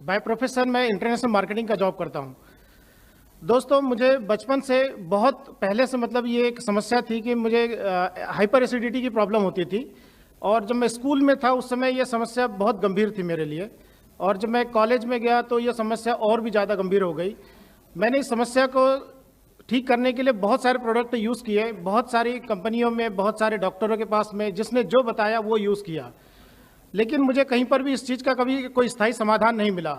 By profession मैं international marketing का job करता हूँ। दोस्तों, मुझे बचपन से बहुत पहले से मतलब ये एक समस्या थी कि मुझे हाइपर एसिडिटी की प्रॉब्लम होती थी। और जब मैं स्कूल में था उस समय ये समस्या बहुत गंभीर थी मेरे लिए। और जब मैं कॉलेज में गया तो ये समस्या और भी ज़्यादा गंभीर हो गई। मैंने इस समस्या को ठीक करने के लिए बहुत सारे प्रोडक्ट यूज़ किए, बहुत सारी कंपनियों में, बहुत सारे डॉक्टरों के पास में, जिसने जो बताया वो यूज़ किया, लेकिन मुझे कहीं पर भी इस चीज़ का कभी कोई स्थायी समाधान नहीं मिला।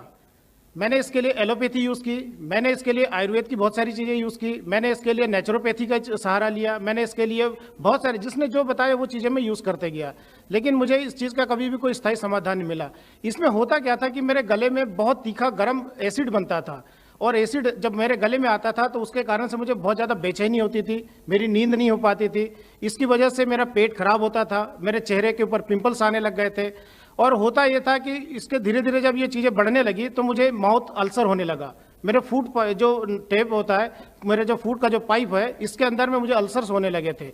मैंने इसके लिए एलोपैथी यूज़ की, मैंने इसके लिए आयुर्वेद की बहुत सारी चीज़ें यूज़ की, मैंने इसके लिए नेचुरोपैथी का सहारा लिया, मैंने इसके लिए बहुत सारे, जिसने जो बताया वो चीज़ें मैं यूज़ करते गया, लेकिन मुझे इस चीज़ का कभी भी कोई स्थायी समाधान नहीं मिला। इसमें होता क्या था कि मेरे गले में बहुत तीखा गर्म एसिड बनता था, और एसिड जब मेरे गले में आता था तो उसके कारण से मुझे बहुत ज़्यादा बेचैनी होती थी, मेरी नींद नहीं हो पाती थी। इसकी वजह से मेरा पेट खराब होता था, मेरे चेहरे के ऊपर पिंपल्स आने लग गए थे। और होता ये था कि इसके धीरे धीरे जब ये चीज़ें बढ़ने लगी तो मुझे माउथ अल्सर होने लगा। मेरे फूड जो टेप होता है, मेरे जो फूड का जो पाइप है, इसके अंदर में मुझे अल्सर्स होने लगे थे।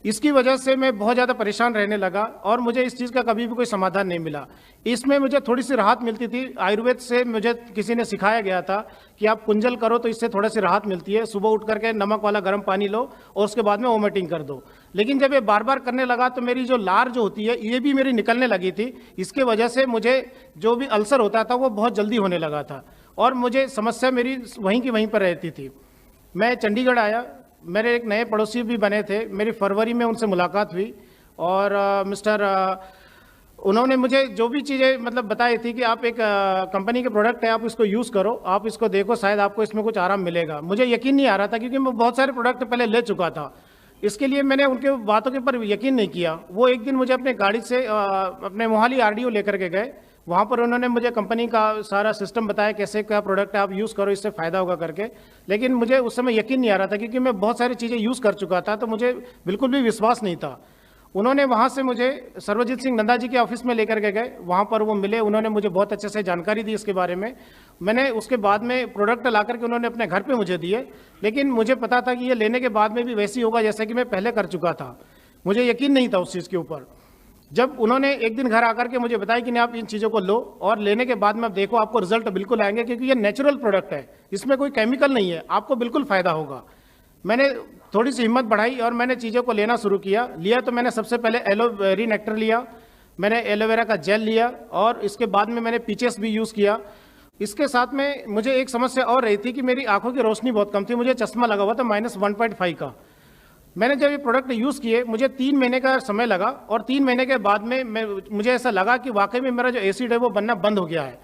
इसकी वजह से मैं बहुत ज़्यादा परेशान रहने लगा और मुझे इस चीज़ का कभी भी कोई समाधान नहीं मिला। इसमें मुझे थोड़ी सी राहत मिलती थी। आयुर्वेद से मुझे किसी ने सिखाया गया था कि आप कुंजल करो तो इससे थोड़ी सी राहत मिलती है। सुबह उठ करके नमक वाला गर्म पानी लो और उसके बाद में वोमिटिंग कर दो। लेकिन जब ये बार बार करने लगा तो मेरी जो लार जो होती है ये भी मेरी निकलने लगी थी। इसके वजह से मुझे जो भी अल्सर होता था वो बहुत जल्दी होने लगा था और मुझे समस्या मेरी वहीं की वहीं पर रहती थी। मैं चंडीगढ़ आया, मेरे एक नए पड़ोसी भी बने थे, मेरी फरवरी में उनसे मुलाकात हुई और उन्होंने मुझे जो भी चीज़ें मतलब बताई थी कि आप एक कंपनी के प्रोडक्ट है, आप इसको यूज़ करो, आप इसको देखो, शायद आपको इसमें कुछ आराम मिलेगा। मुझे यकीन नहीं आ रहा था क्योंकि मैं बहुत सारे प्रोडक्ट पहले ले चुका था। इसके लिए मैंने उनके बातों के ऊपर यकीन नहीं किया। वो एक दिन मुझे अपने गाड़ी से अपने मोहाली आरडीओ लेकर के गए। वहाँ पर उन्होंने मुझे कंपनी का सारा सिस्टम बताया, कैसे क्या प्रोडक्ट है, आप यूज़ करो, इससे फ़ायदा होगा करके। लेकिन मुझे उस समय यकीन नहीं आ रहा था क्योंकि मैं बहुत सारी चीज़ें यूज़ कर चुका था, तो मुझे बिल्कुल भी विश्वास नहीं था। उन्होंने वहाँ से मुझे सर्वजीत सिंह नंदा जी के ऑफिस में लेकर के गए, वहाँ पर वो मिले, उन्होंने मुझे बहुत अच्छे से जानकारी दी इसके बारे में। मैंने उसके बाद में प्रोडक्ट ला करके उन्होंने अपने घर पे मुझे दिए, लेकिन मुझे पता था कि ये लेने के बाद में भी वैसी होगा जैसे कि मैं पहले कर चुका था। मुझे यकीन नहीं था उस चीज़ के ऊपर। जब उन्होंने एक दिन घर आकर के मुझे बताया कि नहीं, आप इन चीज़ों को लो और लेने के बाद में आप देखो, आपको रिजल्ट बिल्कुल आएंगे, क्योंकि ये नेचुरल प्रोडक्ट है, इसमें कोई केमिकल नहीं है, आपको बिल्कुल फ़ायदा होगा। मैंने थोड़ी सी हिम्मत बढ़ाई और मैंने चीज़ों को लेना शुरू किया। तो मैंने सबसे पहले एलोवेरी नेक्टर लिया, मैंने एलोवेरा का जेल लिया और इसके बाद में मैंने पीचेस भी यूज़ किया। इसके साथ में मुझे एक समस्या और रही थी कि मेरी आंखों की रोशनी बहुत कम थी, मुझे चश्मा लगा हुआ था -1.5 का। मैंने जब ये प्रोडक्ट यूज़ किए, मुझे 3 महीने का समय लगा और 3 महीने के बाद में मुझे ऐसा लगा कि वाकई में मेरा जो एसिड है वो बनना बंद हो गया है।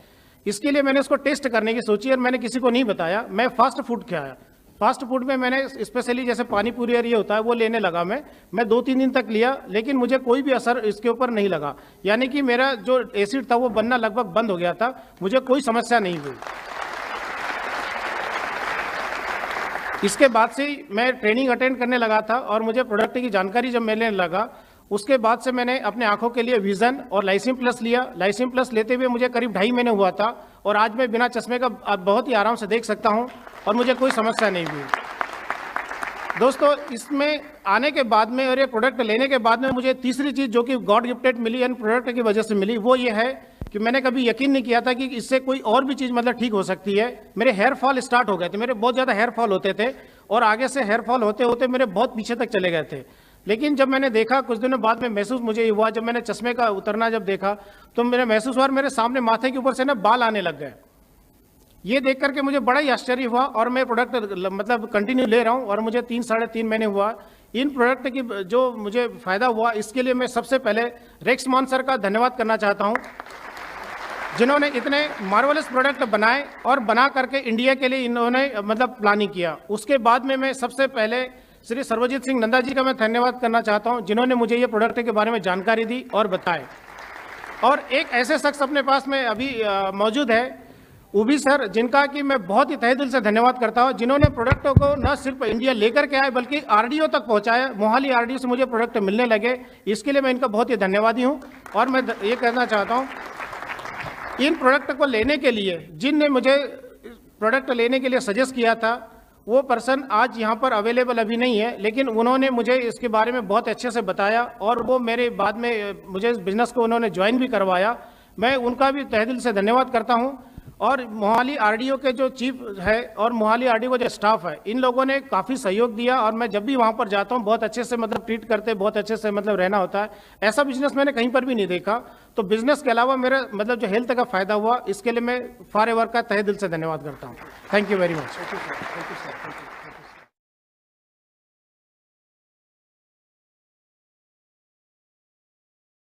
इसके लिए मैंने इसको टेस्ट करने की सोची और मैंने किसी को नहीं बताया। मैं फास्ट फूड खाया। फास्ट फूड में मैंने स्पेशली जैसे पानी पूरी और ये होता है वो लेने लगा। मैं 2-3 दिन तक लिया, लेकिन मुझे कोई भी असर इसके ऊपर नहीं लगा। यानी कि मेरा जो एसिड था वो बनना लगभग बंद हो गया था, मुझे कोई समस्या नहीं हुई। इसके बाद से मैं ट्रेनिंग अटेंड करने लगा था और मुझे प्रोडक्ट की जानकारी जब मिलने लगा, उसके बाद से मैंने अपने आंखों के लिए विजन और लाइसिन प्लस लिया। लाइसिन प्लस लेते हुए मुझे करीब 2.5 महीने हुआ था और आज मैं बिना चश्मे का बहुत ही आराम से देख सकता हूं और मुझे कोई समस्या नहीं हुई। दोस्तों, इसमें आने के बाद में और ये प्रोडक्ट लेने के बाद में मुझे तीसरी चीज़ जो कि गॉड गिफ्टेड मिली एंड प्रोडक्ट की वजह से मिली, वो ये है कि मैंने कभी यकीन नहीं किया था कि इससे कोई और भी चीज़ मतलब ठीक हो सकती है। मेरे हेयर फॉल स्टार्ट हो गए थे, मेरे बहुत ज़्यादा हेयर फॉल होते थे और आगे से हेयर फॉल होते होते मेरे बहुत पीछे तक चले गए थे। लेकिन जब मैंने देखा, कुछ दिनों बाद में महसूस मुझे हुआ, जब मैंने चश्मे का उतरना जब देखा तो मेरा महसूस हुआ मेरे सामने माथे के ऊपर से ना बाल आने लग गए। ये देख करके मुझे बड़ा ही आश्चर्य हुआ और मैं प्रोडक्ट मतलब कंटिन्यू ले रहा हूँ और मुझे 3-3.5 महीने हुआ। इन प्रोडक्ट की जो मुझे फ़ायदा हुआ, इसके लिए मैं सबसे पहले रेक्समॉन सर का धन्यवाद करना चाहता हूँ, जिन्होंने इतने मार्वलस प्रोडक्ट बनाए और बना करके इंडिया के लिए इन्होंने मतलब प्लानिंग किया। उसके बाद में मैं सबसे पहले श्री सर्वजीत सिंह नंदा जी का मैं धन्यवाद करना चाहता हूं, जिन्होंने मुझे ये प्रोडक्ट के बारे में जानकारी दी और बताए। और एक ऐसे शख्स अपने पास में अभी मौजूद है, उभी सर, जिनका कि मैं बहुत ही तहे दिल से धन्यवाद करता हूं, जिन्होंने प्रोडक्टों को न सिर्फ इंडिया लेकर के आए बल्कि आरडीओ तक पहुंचाया। मोहाली आरडीओ से मुझे प्रोडक्ट मिलने लगे, इसके लिए मैं इनका बहुत ही धन्यवादी हूँ। और मैं ये कहना चाहता हूँ, इन प्रोडक्ट को लेने के लिए जिनने मुझे प्रोडक्ट लेने के लिए सजेस्ट किया था, वो पर्सन आज यहाँ पर अवेलेबल अभी नहीं है, लेकिन उन्होंने मुझे इसके बारे में बहुत अच्छे से बताया और वो मेरे बाद में मुझे इस बिज़नेस को उन्होंने ज्वाइन भी करवाया। मैं उनका भी तहे दिल से धन्यवाद करता हूँ। और मोहाली आरडीओ के जो चीफ है और मोहाली आरडीओ का जो स्टाफ है, इन लोगों ने काफ़ी सहयोग दिया और मैं जब भी वहाँ पर जाता हूँ बहुत अच्छे से मतलब ट्रीट करते, बहुत अच्छे से मतलब रहना होता है। ऐसा बिजनेस मैंने कहीं पर भी नहीं देखा। तो बिजनेस के अलावा मेरा मतलब जो हेल्थ का फायदा हुआ, इसके लिए मैं फॉरएवर का तहे दिल से धन्यवाद करता हूँ। Thank you very much.